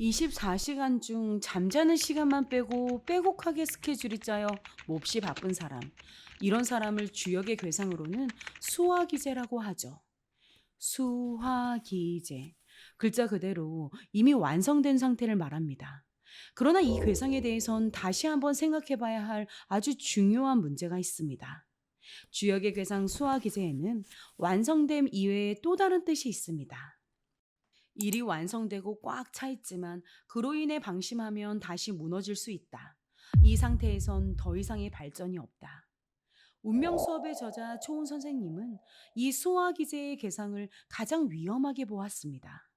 24시간 중 잠자는 시간만 빼고 빼곡하게 스케줄이 짜여 몹시 바쁜 사람. 이런 사람을 주역의 괴상으로는 수화기제라고 하죠. 수화기제. 글자 그대로 이미 완성된 상태를 말합니다. 그러나 이 괴상에 대해선 다시 한번 생각해 봐야 할 아주 중요한 문제가 있습니다. 주역의 괴상 수화기제에는 완성됨 이외에 또 다른 뜻이 있습니다. 일이 완성되고 꽉 차 있지만 그로 인해 방심하면 다시 무너질 수 있다. 이 상태에선 더 이상의 발전이 없다. 운명 수업의 저자 초은 선생님은 이 수화 기제의 괴상을 가장 위험하게 보았습니다.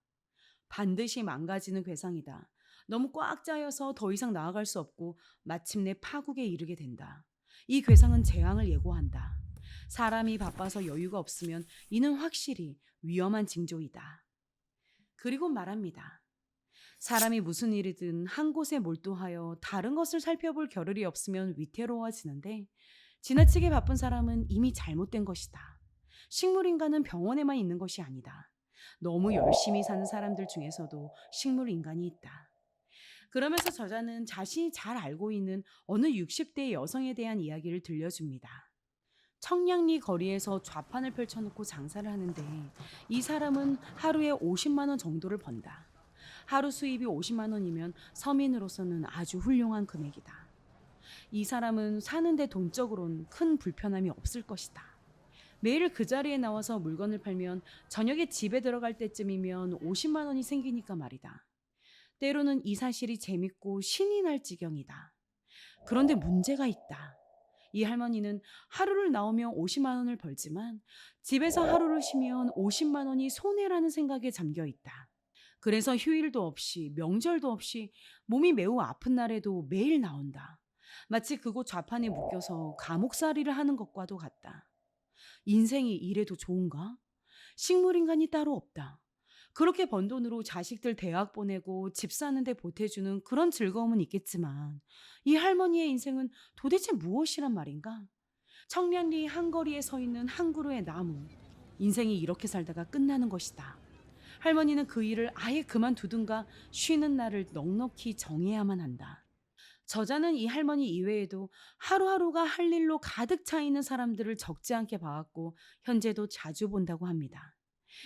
반드시 망가지는 괴상이다. 너무 꽉 짜여서 더 이상 나아갈 수 없고 마침내 파국에 이르게 된다. 이 괴상은 재앙을 예고한다. 사람이 바빠서 여유가 없으면 이는 확실히 위험한 징조이다. 그리고 말합니다. 사람이 무슨 일이든 한 곳에 몰두하여 다른 것을 살펴볼 겨를이 없으면 위태로워지는데 지나치게 바쁜 사람은 이미 잘못된 것이다. 식물인간은 병원에만 있는 것이 아니다. 너무 열심히 사는 사람들 중에서도 식물인간이 있다. 그러면서 저자는 자신이 잘 알고 있는 어느 60대 여성에 대한 이야기를 들려줍니다. 청량리 거리에서 좌판을 펼쳐놓고 장사를 하는데 이 사람은 하루에 50만 원 정도를 번다. 하루 수입이 50만 원이면 서민으로서는 아주 훌륭한 금액이다. 이 사람은 사는데 돈적으로는 큰 불편함이 없을 것이다. 매일 그 자리에 나와서 물건을 팔면 저녁에 집에 들어갈 때쯤이면 50만 원이 생기니까 말이다. 때로는 이 사실이 재밌고 신이 날 지경이다. 그런데 문제가 있다. 이 할머니는 하루를 나오면 50만 원을 벌지만 집에서 하루를 쉬면 50만 원이 손해라는 생각에 잠겨 있다. 그래서 휴일도 없이 명절도 없이 몸이 매우 아픈 날에도 매일 나온다. 마치 그곳 좌판에 묶여서 감옥살이를 하는 것과도 같다. 인생이 이래도 좋은가? 식물인간이 따로 없다. 그렇게 번 돈으로 자식들 대학 보내고 집 사는데 보태주는 그런 즐거움은 있겠지만 이 할머니의 인생은 도대체 무엇이란 말인가? 청량리 한거리에 서 있는 한 그루의 나무. 인생이 이렇게 살다가 끝나는 것이다. 할머니는 그 일을 아예 그만두든가 쉬는 날을 넉넉히 정해야만 한다. 저자는 이 할머니 이외에도 하루하루가 할 일로 가득 차 있는 사람들을 적지 않게 봐왔고 현재도 자주 본다고 합니다.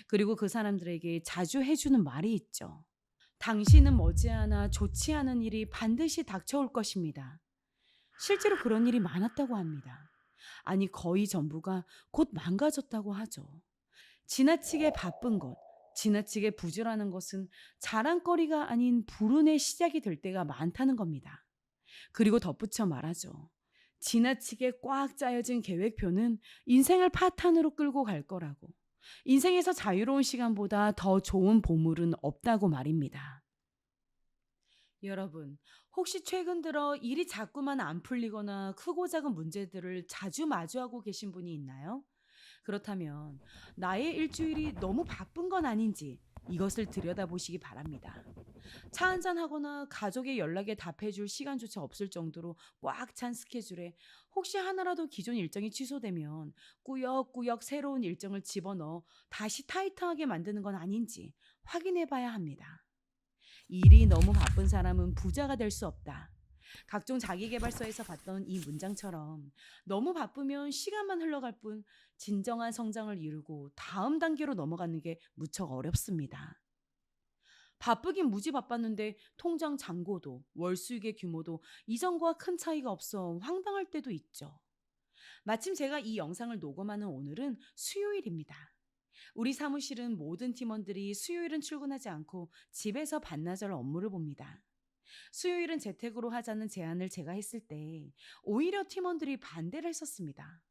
그리고 그 사람들에게 자주 해주는 말이 있죠. 당신은 머지않아 좋지 않은 일이 반드시 닥쳐올 것입니다. 실제로 그런 일이 많았다고 합니다. 아니, 거의 전부가 곧 망가졌다고 하죠. 지나치게 바쁜 것, 지나치게 부지런한 것은 자랑거리가 아닌 불운의 시작이 될 때가 많다는 겁니다. 그리고 덧붙여 말하죠. 지나치게 꽉 짜여진 계획표는 인생을 파탄으로 끌고 갈 거라고. 인생에서 자유로운 시간보다 더 좋은 보물은 없다고 말입니다. 여러분, 혹시 최근 들어 일이 자꾸만 안 풀리거나 크고 작은 문제들을 자주 마주하고 계신 분이 있나요? 그렇다면 나의 일주일이 너무 바쁜 건 아닌지 이것을 들여다보시기 바랍니다. 차 한잔 하거나 가족의 연락에 답해줄 시간조차 없을 정도로 꽉 찬 스케줄에 혹시 하나라도 기존 일정이 취소되면 꾸역꾸역 새로운 일정을 집어넣어 다시 타이트하게 만드는 건 아닌지 확인해 봐야 합니다. 일이 너무 바쁜 사람은 부자가 될 수 없다. 각종 자기계발서에서 봤던 이 문장처럼 너무 바쁘면 시간만 흘러갈 뿐 진정한 성장을 이루고 다음 단계로 넘어가는 게 무척 어렵습니다. 바쁘긴 무지 바빴는데 통장 잔고도 월 수익의 규모도 이전과 큰 차이가 없어 황당할 때도 있죠. 마침 제가 이 영상을 녹음하는 오늘은 수요일입니다. 우리 사무실은 모든 팀원들이 수요일은 출근하지 않고 집에서 반나절 업무를 봅니다. 수요일은 재택으로 하자는 제안을 제가 했을 때 오히려 팀원들이 반대를 했었습니다.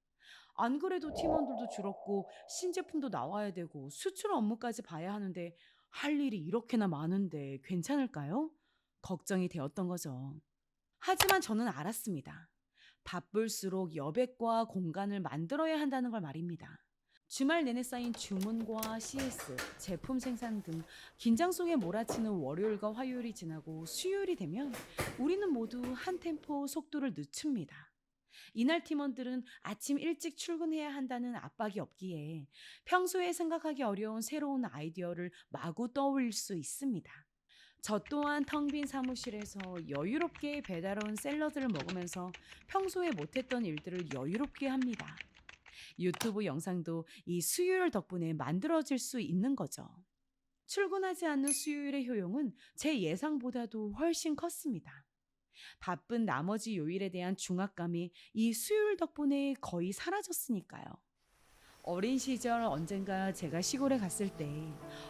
안 그래도 팀원들도 줄었고 신제품도 나와야 되고 수출 업무까지 봐야 하는데 할 일이 이렇게나 많은데 괜찮을까요? 걱정이 되었던 거죠. 하지만 저는 알았습니다. 바쁠수록 여백과 공간을 만들어야 한다는 걸 말입니다. 주말 내내 쌓인 주문과 CS, 제품 생산 등 긴장 속에 몰아치는 월요일과 화요일이 지나고 수요일이 되면 우리는 모두 한 템포 속도를 늦춥니다. 이날 팀원들은 아침 일찍 출근해야 한다는 압박이 없기에 평소에 생각하기 어려운 새로운 아이디어를 마구 떠올릴 수 있습니다. 저 또한 텅 빈 사무실에서 여유롭게 배달 온 샐러드를 먹으면서 평소에 못했던 일들을 여유롭게 합니다. 유튜브 영상도 이 수요일 덕분에 만들어질 수 있는 거죠. 출근하지 않는 수요일의 효용은 제 예상보다도 훨씬 컸습니다. 바쁜 나머지 요일에 대한 중압감이 이 수요일 덕분에 거의 사라졌으니까요. 어린 시절 언젠가 제가 시골에 갔을 때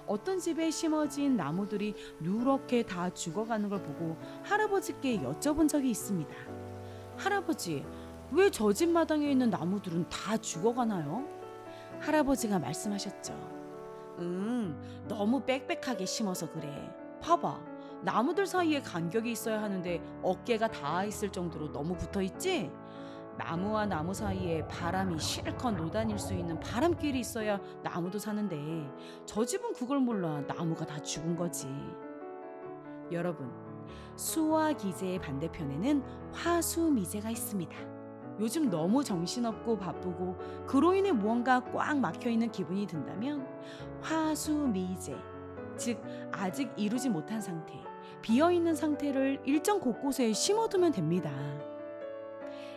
어떤 집에 심어진 나무들이 누렇게 다 죽어가는 걸 보고 할아버지께 여쭤본 적이 있습니다. 할아버지, 왜 저 집 마당에 있는 나무들은 다 죽어가나요? 할아버지가 말씀하셨죠. 너무 빽빽하게 심어서 그래. 봐봐. 나무들 사이에 간격이 있어야 하는데 어깨가 닿아 있을 정도로 너무 붙어 있지? 나무와 나무 사이에 바람이 실컷 노다닐 수 있는 바람길이 있어야 나무도 사는데 저 집은 그걸 몰라 나무가 다 죽은 거지. 여러분, 수와 기제의 반대편에는 화수미제가 있습니다. 요즘 너무 정신없고 바쁘고 그로 인해 무언가 꽉 막혀있는 기분이 든다면 화수미제, 즉 아직 이루지 못한 상태, 비어있는 상태를 일정 곳곳에 심어두면 됩니다.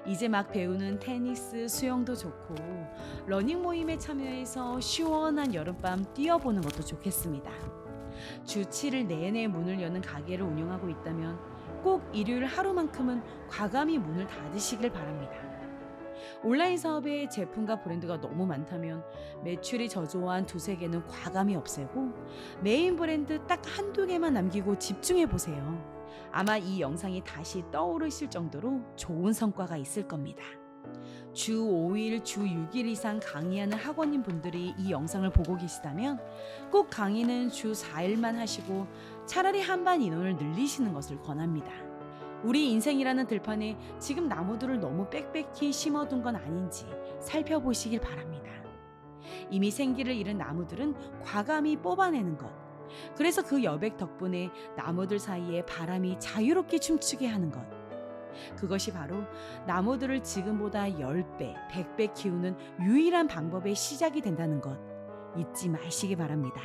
이제 막 배우는 테니스, 수영도 좋고 러닝 모임에 참여해서 시원한 여름밤 뛰어보는 것도 좋겠습니다. 주 7일 내내 문을 여는 가게를 운영하고 있다면 꼭 일요일 하루만큼은 과감히 문을 닫으시길 바랍니다. 온라인 사업에 제품과 브랜드가 너무 많다면 매출이 저조한 두세 개는 과감히 없애고 메인 브랜드 딱 한두 개만 남기고 집중해 보세요. 아마 이 영상이 다시 떠오르실 정도로 좋은 성과가 있을 겁니다. 주 5일, 주 6일 이상 강의하는 학원인 분들이 이 영상을 보고 계시다면 꼭 강의는 주 4일만 하시고 차라리 한반 인원을 늘리시는 것을 권합니다. 우리 인생이라는 들판에 지금 나무들을 너무 빽빽히 심어둔 건 아닌지 살펴보시길 바랍니다. 이미 생기를 잃은 나무들은 과감히 뽑아내는 것. 그래서 그 여백 덕분에 나무들 사이에 바람이 자유롭게 춤추게 하는 것. 그것이 바로 나무들을 지금보다 10배, 100배 키우는 유일한 방법의 시작이 된다는 것 잊지 마시기 바랍니다.